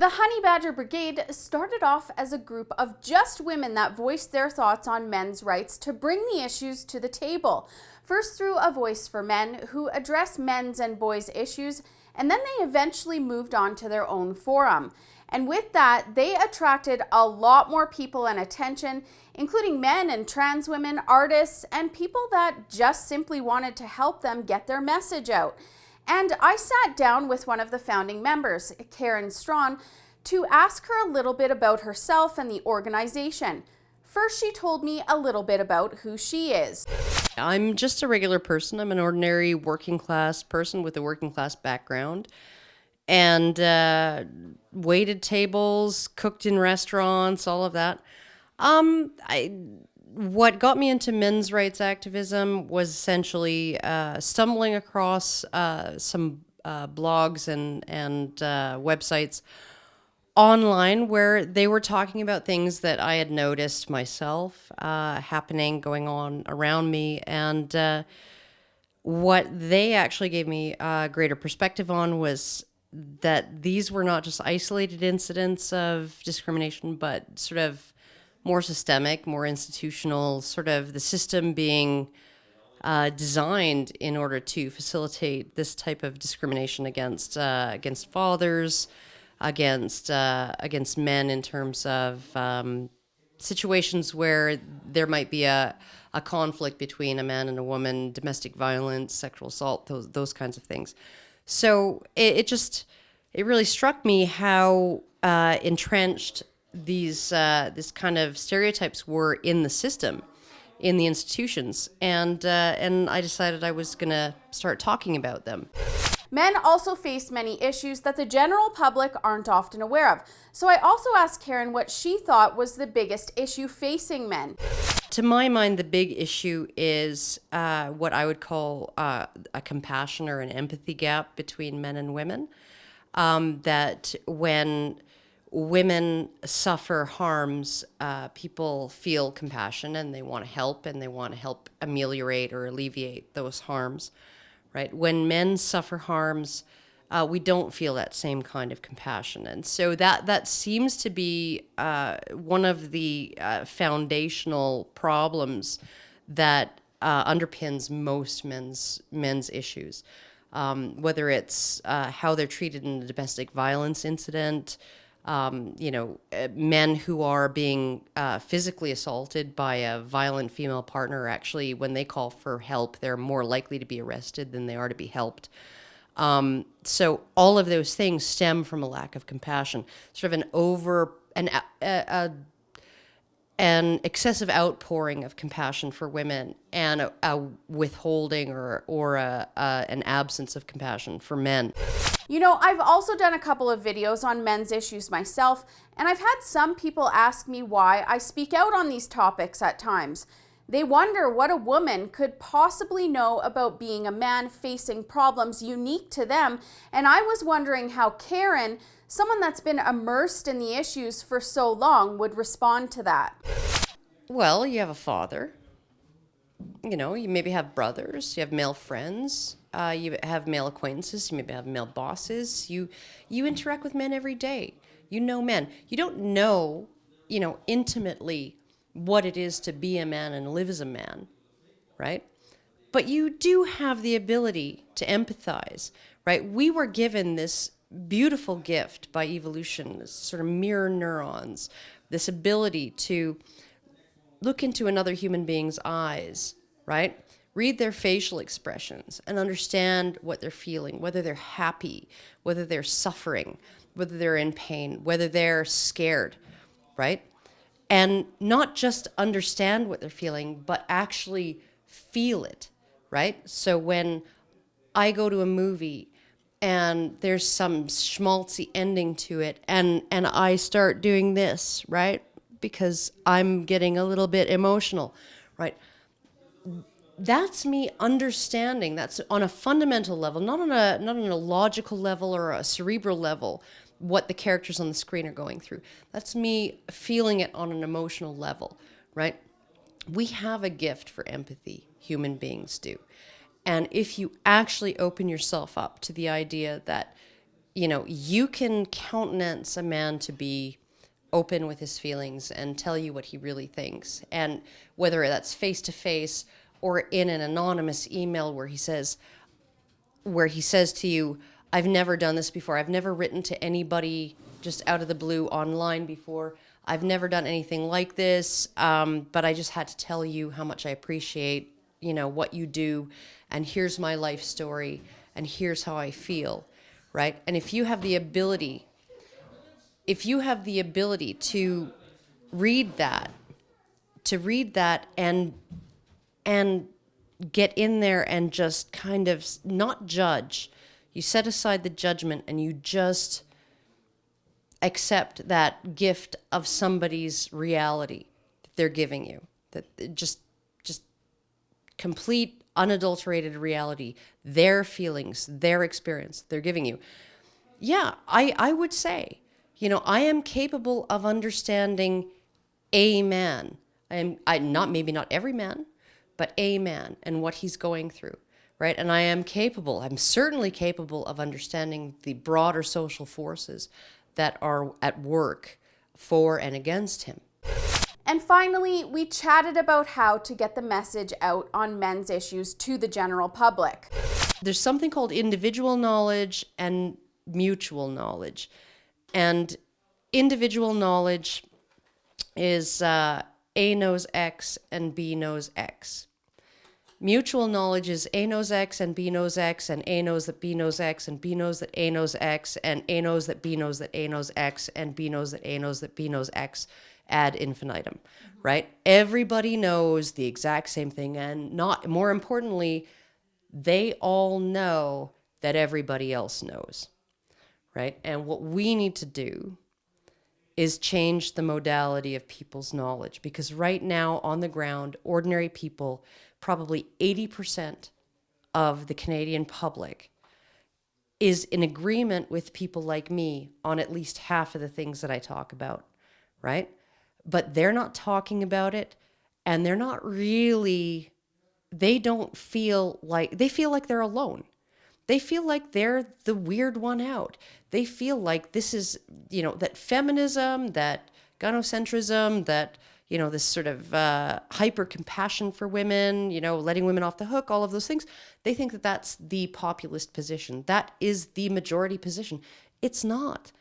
The Honey Badger Brigade started off as a group of just women that voiced their thoughts on men's rights to bring the issues to the table. First through a Voice for Men, who address men's and boys' issues, and then they eventually moved on to their own forum. And with that, they attracted a lot more people and attention, including men and trans women, artists, and people that just simply wanted to help them get their message out. And I sat down with one of the founding members, Straughan, to ask her a little bit about herself and the organization. First, she told me a little bit about who she is. I'm just a regular person. I'm an ordinary working class person with a working class background. And waited tables, cooked in restaurants, all of that. What got me into men's rights activism was essentially stumbling across some blogs and websites online where they were talking about things that I had noticed myself happening, going on around me. And what they actually gave me a greater perspective on was that these were not just isolated incidents of discrimination, but sort of more systemic, more institutional, sort of the system being designed in order to facilitate this type of discrimination against fathers, against men in terms of situations where there might be a conflict between a man and a woman, domestic violence, sexual assault, those kinds of things. So it really struck me how entrenched these this kind of stereotypes were in the system, in the institutions, and I decided I was going to start talking about them. Men also face many issues that the general public aren't often aware of. So I also asked Karen what she thought was the biggest issue facing men. To my mind, the big issue is what I would call a compassion or an empathy gap between men and women. That when women suffer harms, people feel compassion and they want to help, and they want to help ameliorate or alleviate those harms, right? When men suffer harms, we don't feel that same kind of compassion. And so that seems to be one of the foundational problems that underpins most men's issues. Whether it's how they're treated in a domestic violence incident, men who are being physically assaulted by a violent female partner, actually, when they call for help, they're more likely to be arrested than they are to be helped. So all of those things stem from a lack of compassion, sort of an excessive outpouring of compassion for women, and a withholding or an absence of compassion for men. You know, I've also done a couple of videos on men's issues myself, and I've had some people ask me why I speak out on these topics at times. They wonder what a woman could possibly know about being a man facing problems unique to them, and I was wondering how Karen, someone that's been immersed in the issues for so long, would respond to that. Well, you have a father. You maybe have brothers, you have male friends, you have male acquaintances, you maybe have male bosses. You interact with men every day. You know men. You don't know, intimately what it is to be a man and live as a man, right? But you do have the ability to empathize, right? We were given this beautiful gift by evolution, this sort of mirror neurons, this ability to look into another human being's eyes, right? Read their facial expressions and understand what they're feeling, whether they're happy, whether they're suffering, whether they're in pain, whether they're scared, right? And not just understand what they're feeling, but actually feel it, right? So when I go to a movie and there's some schmaltzy ending to it, and I start doing this, right? Because I'm getting a little bit emotional, right? That's me understanding. That's on a fundamental level, not on a logical level or a cerebral level, what the characters on the screen are going through. That's me feeling it on an emotional level, right? We have a gift for empathy, human beings do. And if you actually open yourself up to the idea that you know, you can countenance a man to be open with his feelings and tell you what he really thinks. And whether that's face to face or in an anonymous email where he says to you, I've never done this before. I've never written to anybody just out of the blue online before. I've never done anything like this, but I just had to tell you how much I appreciate, you know, what you do, and here's my life story, and here's how I feel, right? And if you have the ability to read that, and get in there and just kind of not judge. You set aside the judgment and you just accept that gift of somebody's reality that they're giving you. That just complete, unadulterated reality, their feelings, their experience they're giving you. Yeah, I would say, you know, I am capable of understanding a man. Maybe not every man, but a man and what he's going through, right? And I'm certainly capable of understanding the broader social forces that are at work for and against him. And finally, we chatted about how to get the message out on men's issues to the general public. There's something called individual knowledge and mutual knowledge. And individual knowledge is A knows X and B knows X. Mutual knowledge is A knows X and B knows X, and A knows that B knows X, and B knows that A knows X, and A knows that B knows that A knows X, and B knows that A knows that B knows X, ad infinitum, right? Everybody knows the exact same thing, and more importantly, they all know that everybody else knows, right? And what we need to do is change the modality of people's knowledge, because right now on the ground, ordinary people, probably 80% of the Canadian public is in agreement with people like me on at least half of the things that I talk about, right? But they're not talking about it, and they feel like they're alone. They feel like they're the weird one out. They feel like this is, you know, that feminism, that gynocentrism, that, you know, this sort of hyper compassion for women, you know, letting women off the hook, all of those things. They think that that's the populist position. That is the majority position. It's not.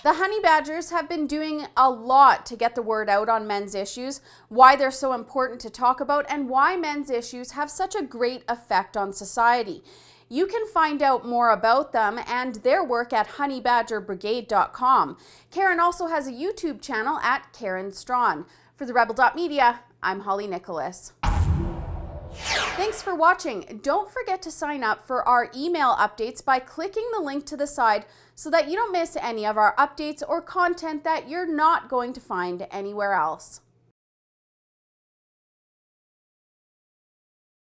The honey badgers have been doing a lot to get the word out on men's issues, why they're so important to talk about, and why men's issues have such a great effect on society. You can find out more about them and their work at honeybadgerbrigade.com. Karen also has a YouTube channel at Karen Straughan. For the Rebel.media, I'm Holly Nicholas. Thanks for watching. Don't forget to sign up for our email updates by clicking the link to the side so that you don't miss any of our updates or content that you're not going to find anywhere else.